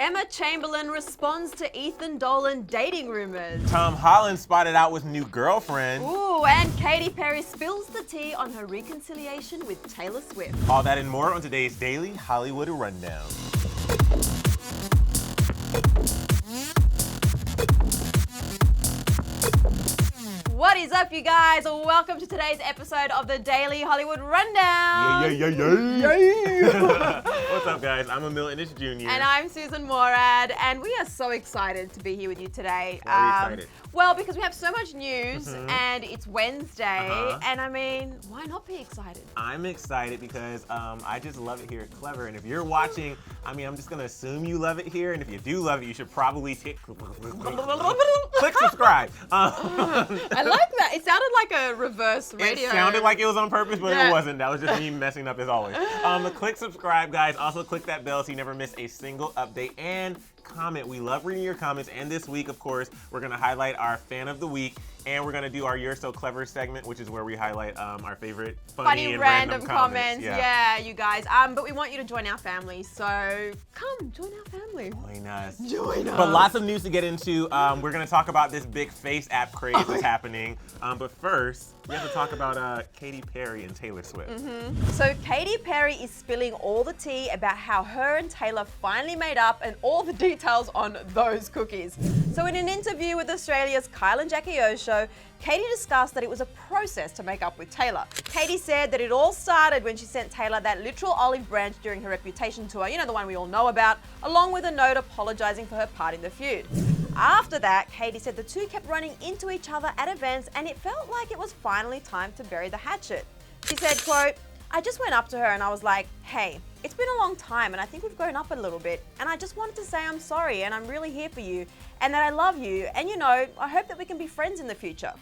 Emma Chamberlain responds to Ethan Dolan dating rumors. Tom Holland spotted out with new girlfriend. Ooh, and Katy Perry spills the tea on her reconciliation with Taylor Swift. All that and more on today's Daily Hollywood Rundown. What is up, you guys? Welcome to today's episode of the Daily Hollywood Rundown. Yeah. What's up, guys? I'm Emile and it's Junior. And I'm Sussan Morad, and we are so excited to be here with you today. Why are you excited? Well, because we have so much news and it's Wednesday, and I mean, why not be excited? I'm excited because I just love it here at Clevver, and if you're watching, I mean, I'm just gonna assume you love it here, and if you do love it, you should probably click subscribe. I like that. It sounded like a reverse radio. It sounded like it was on purpose, but it wasn't. That was just me messing up as always. Click subscribe, guys. Also click that bell so you never miss a single update, and comment. We love reading your comments, and this week, of course, we're gonna highlight our fan of the week, and we're gonna do our You're So Clever segment, which is where we highlight our favorite funny and random comments. Yeah, you guys. But we want you to join our family, so come join our family. Join us. Join us. But lots of news to get into. We're gonna talk about this big face app craze that's happening. But first, we have to talk about Katy Perry and Taylor Swift. So Katy Perry is spilling all the tea about how her and Taylor finally made up and all the details on those cookies. So in an interview with Australia's Kyle and Jackie O show, Katy discussed that it was a process to make up with Taylor. Katy said that it all started when she sent Taylor that literal olive branch during her Reputation tour, you know, the one we all know about, along with a note apologizing for her part in the feud. After that, Katy said the two kept running into each other at events and it felt like it was finally time to bury the hatchet. She said, quote, "I just went up to her and I was like, hey, it's been a long time and I think we've grown up a little bit and I just wanted to say I'm sorry and I'm really here for you and that I love you and you know, I hope that we can be friends in the future."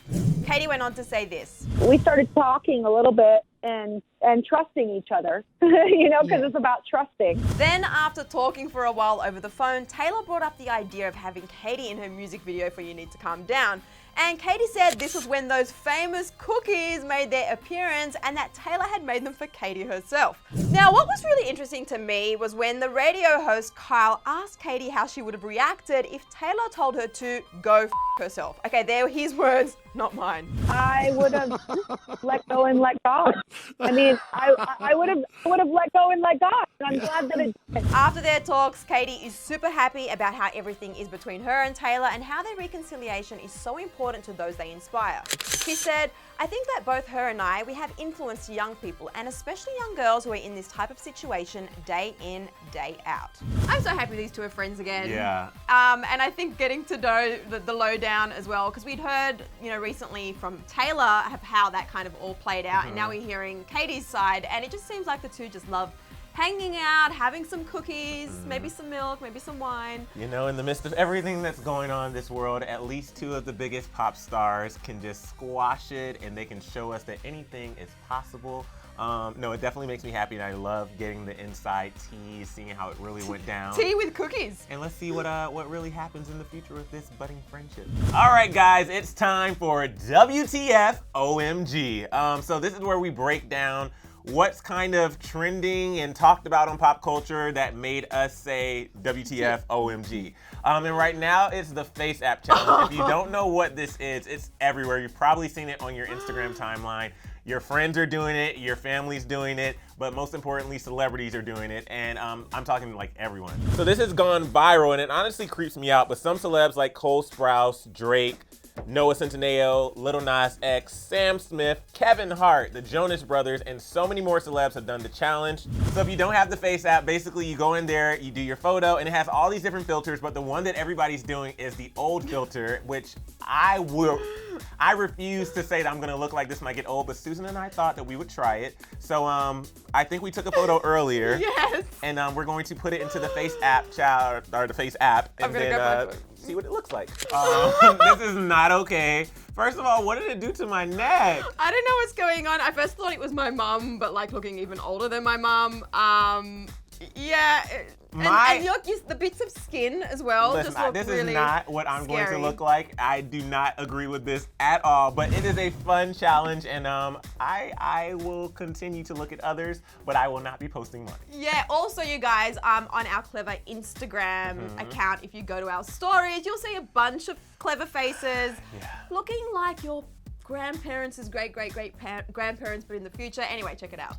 Katy went on to say this. We started talking a little bit and trusting each other, you know, because it's about trusting. Then after talking for a while over the phone, Taylor brought up the idea of having Katy in her music video for You Need to Calm Down. And Katy said this was when those famous cookies made their appearance and that Taylor had made them for Katy herself. Now, what was really interesting to me was when the radio host Kyle asked Katy how she would have reacted if Taylor told her to go f herself. Okay, there were his words, not mine. I would have let go and let God. I mean, I would have let go and let God. And I'm glad that it did. After their talks, Katy is super happy about how everything is between her and Taylor and how their reconciliation is so important to those they inspire. She said, "I think that both her and we have influenced young people and especially young girls who are in this type of situation day in, day out." I'm so happy these two are friends again. Yeah. And I think getting to know the lowdown as well, because we'd heard, you know, recently from Taylor how that kind of all played out, and now we're hearing Katy's side, and it just seems like the two just love hanging out, having some cookies, maybe some milk, maybe some wine. You know, in the midst of everything that's going on in this world, at least two of the biggest pop stars can just squash it and they can show us that anything is possible. No, it definitely makes me happy and I love getting the inside tea, seeing how it really went down. Tea with cookies. And let's see what really happens in the future with this budding friendship. All right, guys, it's time for WTF OMG. So this is where we break down what's kind of trending and talked about on pop culture that made us say WTF OMG. And right now it's the face app challenge. If you don't know what this is, it's everywhere. You've probably seen it on your Instagram timeline. Your friends are doing it, your family's doing it, but most importantly, celebrities are doing it, and I'm talking like everyone. So this has gone viral, and it honestly creeps me out, but some celebs like Cole Sprouse, Drake, Noah Centineo, Lil Nas X, Sam Smith, Kevin Hart, the Jonas Brothers, and so many more celebs have done the challenge. So if you don't have the Face app, basically you go in there, you do your photo, and it has all these different filters, but the one that everybody's doing is the old filter, which I refuse to say that I'm gonna look like this might get old, but Sussan and I thought that we would try it. So I think we took a photo earlier. Yes. And we're going to put it into the Face app, or the Face app, and then see what it looks like. This is not okay. First of all, what did it do to my neck? I don't know what's going on. I first thought it was my mum, but like looking even older than my mum. Yeah. And look, the bits of skin as well. Listen, just look this really is not what I'm going to scary. look like. I do not agree with this at all, but it is a fun challenge, and I will continue to look at others, but I will not be posting mine. Yeah, also you guys, on our Clevver Instagram account, if you go to our stories, you'll see a bunch of clever faces looking like your grandparents' great-great-great-grandparents, but in the future. Anyway, check it out.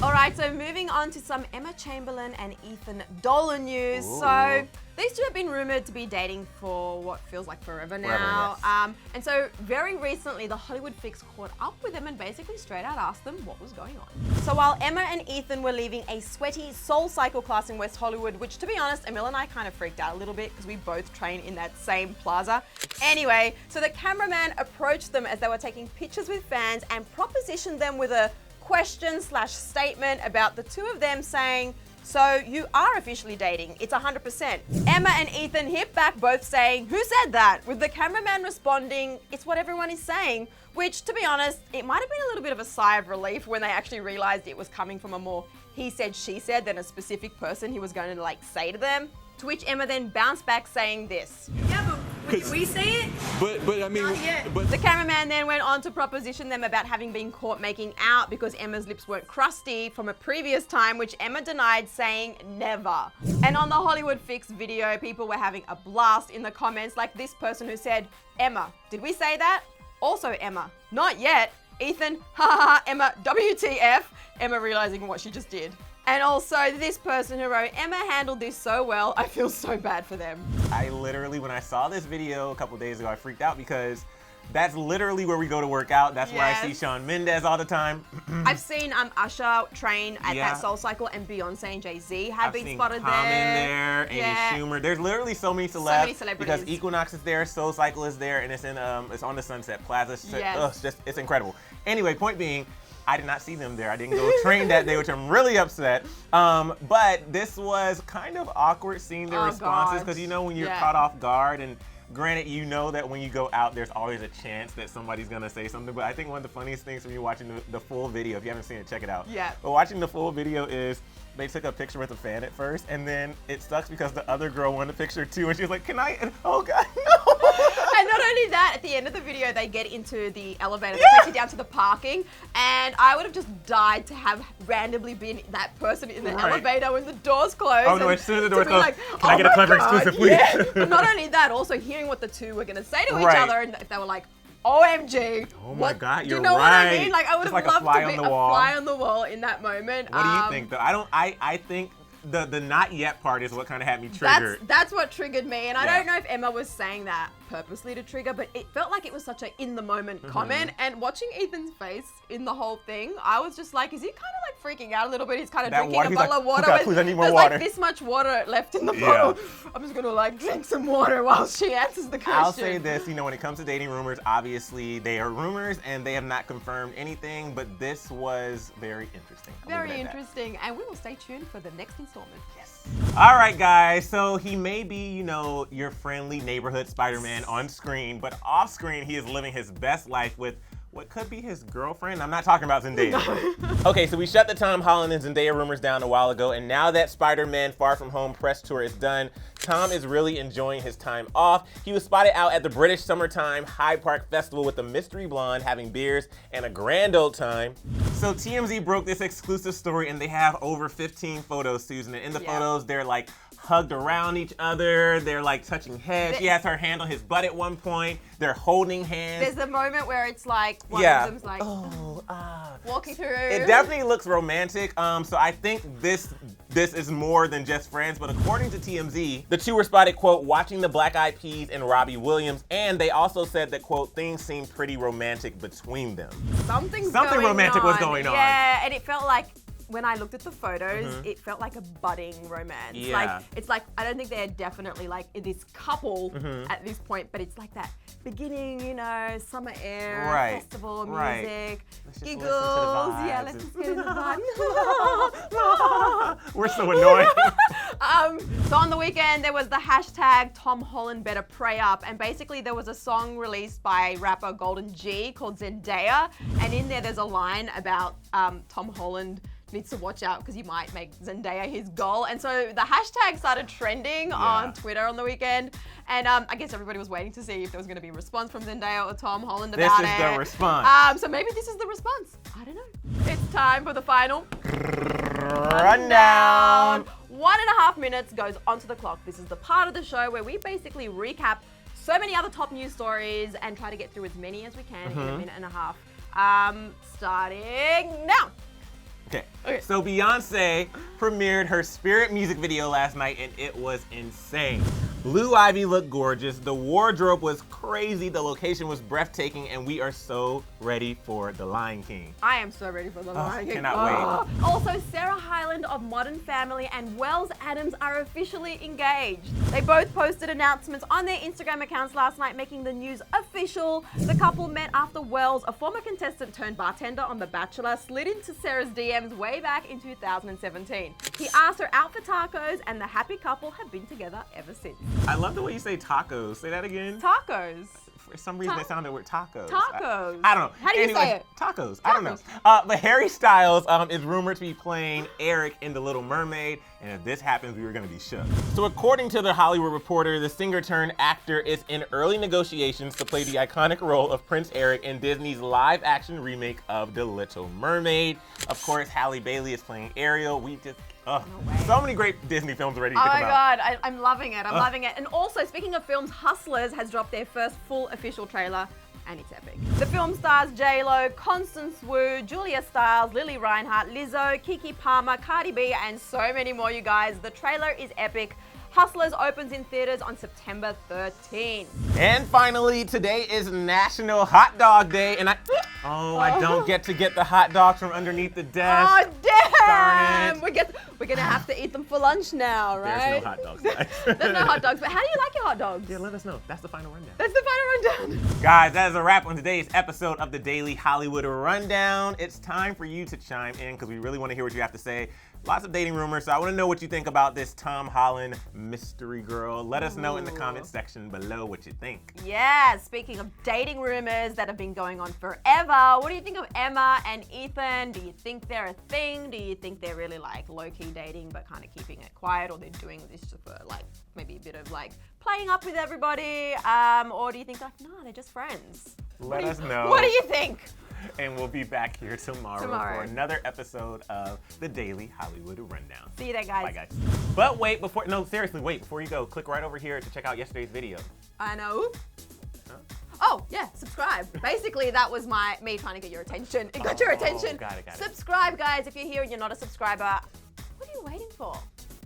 All right, so moving on to some Emma Chamberlain and Ethan Dolan news. Ooh. So these two have been rumored to be dating for what feels like forever now. Yes. And so very recently, the Hollywood Fix caught up with them and basically straight out asked them what was going on. So while Emma and Ethan were leaving a sweaty Soul Cycle class in West Hollywood, which to be honest, Emile and I kind of freaked out a little bit because we both train in that same plaza. Anyway, so the cameraman approached them as they were taking pictures with fans and propositioned them with a question/statement about the two of them saying, "So you are officially dating, it's 100%. Emma and Ethan hit back both saying, "Who said that?" with the cameraman responding, "It's what everyone is saying," which to be honest, it might have been a little bit of a sigh of relief when they actually realized it was coming from a more he said, she said than a specific person he was going to like say to them. To which Emma then bounced back saying this. Yeah, but did we say it? But I mean, but The cameraman then went on to proposition them about having been caught making out because Emma's lips weren't crusty from a previous time, which Emma denied, saying never. And on the Hollywood Fix video, people were having a blast in the comments, like this person who said, "Emma, did we say that?" Also Emma, "Not yet." Ethan, "Ha ha ha, Emma, WTF." Emma realizing what she just did. And also this person who wrote, "Emma handled this so well, I feel so bad for them." I literally, when I saw this video a couple days ago, I freaked out because that's literally where we go to work out. That's where I see Yes. Shawn Mendes all the time. I've seen Usher train at Yeah. that Soul Cycle, and Beyonce and Jay-Z have I've been seen spotted Common there. there, Amy Yeah. Schumer. There's literally so many celebs. many celebrities. Because Equinox is there, Soul Cycle is there, and it's in it's on the Sunset Plaza. Yes. It's incredible. Anyway, point being, I did not see them there. I didn't go train that day, which I'm really upset. But this was kind of awkward seeing their Oh, responses God. because you know when you're Yeah. caught off guard, and granted, you know that when you go out, there's always a chance that somebody's gonna say something. But I think one of the funniest things when you're watching the full video, if you haven't seen it, check it out. Yeah. But watching the full video is they took a picture with a fan at first, and then it sucks because the other girl wanted a picture too, and she was like, "Can I?" And, oh God, no. And not only that, at the end of the video, they get into the elevator that takes you down to the parking, and I would have just died to have randomly been that person in the Right. elevator when the doors close. Oh no! and As soon as the to doors be close, like, can I "Oh get a my Clevver God, exclusive, please? yeah." But not only that, also hearing what the two were going to say to each Right. other, and if they were like, "OMG. Oh my God, do you're you know what I right. mean? Like, I would It's have like a loved fly to on be the a wall. fly on the wall in that moment. What do you think though? I think the not yet part is what kind of had me triggered. That's what triggered me, and I Yeah. don't know if Emma was saying that purposely to trigger, but it felt like it was such a in the moment Mm-hmm. comment. And watching Ethan's face in the whole thing, I was just like, is he kind of like freaking out a little bit? He's kind of That drinking water- a he's bottle like, of water. "Oh God, with- please, I need more there's water." like this much water left in the Yeah. bottle. I'm just gonna like drink some water while she answers the question. I'll say this, when it comes to dating rumors, obviously they are rumors and they have not confirmed anything, but this was very interesting. I'll leave Very it at that. interesting, and we will stay tuned for the next installment. Yes. All right, guys. So he may be, your friendly neighborhood Spider-Man on screen, but off screen, he is living his best life with what could be his girlfriend. I'm not talking about Zendaya. Okay, so we shut the Tom Holland and Zendaya rumors down a while ago, and now that Spider-Man Far From Home press tour is done, Tom is really enjoying his time off. He was spotted out at the British Summertime Hyde Park Festival with a mystery blonde having beers and a grand old time. So TMZ broke this exclusive story, and they have over 15 photos, Susan. And in the photos, they're like hugged around each other. They're like touching heads. She has her hand on his butt at one point. They're holding hands. There's a moment where it's like one of them's like walking through. It definitely looks romantic. So I think this is more than just friends. But according to TMZ, the two were spotted, quote, watching the Black Eyed Peas and Robbie Williams. And they also said that, quote, things seemed pretty romantic between them. Something romantic was going on. Yeah, and it felt like when I looked at the photos, it felt like a budding romance. Yeah. Like it's like I don't think they're definitely like this couple at this point, but it's like that beginning, summer air, Right. festival Right. music, Let's just giggles. listen to the Yeah, vibes let's and- just get in the vibe. We're so annoying. So on the weekend, there was the hashtag Tom Holland Better Pray Up, and basically there was a song released by rapper Golden G called Zendaya, and in there's a line about Tom Holland needs to watch out because he might make Zendaya his goal. And so the hashtag started trending on Twitter on the weekend. And I guess everybody was waiting to see if there was going to be a response from Zendaya or Tom Holland about it. This is the response. So maybe this is the response. I don't know. It's time for the final rundown. 1.5 minutes goes onto the clock. This is the part of the show where we basically recap so many other top news stories and try to get through as many as we can in a minute and a half. Starting now. Okay. So Beyonce premiered her Spirit music video last night and it was insane. Blue Ivy looked gorgeous, the wardrobe was crazy, the location was breathtaking, and we are so ready for The Lion King. I am so ready for The Lion King. Cannot wait. Also, Sarah Hyland of Modern Family and Wells Adams are officially engaged. They both posted announcements on their Instagram accounts last night, making the news official. The couple met after Wells, a former contestant turned bartender on The Bachelor, slid into Sarah's DMs way back in 2017. He asked her out for tacos, and the happy couple have been together ever since. I love the way you say tacos. Say that again. Tacos. For some reason, it sounded weird. Tacos. Tacos. I don't know. How do you say it? Tacos. I don't know. But Harry Styles is rumored to be playing Eric in The Little Mermaid, and if this happens, we were going to be shook. So according to The Hollywood Reporter, the singer-turned-actor is in early negotiations to play the iconic role of Prince Eric in Disney's live-action remake of The Little Mermaid. Of course, Halle Bailey is playing Ariel. We just so many great Disney films already to come out. Oh my God, I'm loving it. I'm loving it. And also, speaking of films, Hustlers has dropped their first full official trailer, and it's epic. The film stars J-Lo, Constance Wu, Julia Stiles, Lily Reinhart, Lizzo, Keke Palmer, Cardi B, and so many more, you guys. The trailer is epic. Hustlers opens in theaters on September 13. And finally, today is National Hot Dog Day, and I don't get to get the hot dogs from underneath the desk. Oh, damn! Darn it. We're gonna have to eat them for lunch now, right? There's no hot dogs, guys. There's no hot dogs, but how do you like your hot dogs? Yeah, let us know. That's the final rundown. That's the final rundown. Guys, that is a wrap on today's episode of the Daily Hollywood Rundown. It's time for you to chime in because we really want to hear what you have to say. Lots of dating rumors, so I want to know what you think about this Tom Holland mystery girl. Let us know in the comment section below what you think. Yeah, speaking of dating rumors that have been going on forever, what do you think of Emma and Ethan? Do you think they're a thing? Do you think they're really like low-key dating but kind of keeping it quiet, or they're doing this for like maybe a bit of like playing up with everybody? Or do you think like, no, they're just friends? Let us know. What do you think? And we'll be back here tomorrow for another episode of the Daily Hollywood Rundown. See you there, guys. Bye, guys. But wait, before you go, click right over here to check out yesterday's video. I know. Huh? Oh, yeah, subscribe. Basically, that was me trying to get your attention. It got your attention. Got it. Subscribe, guys. If you're here and you're not a subscriber, what are you waiting for?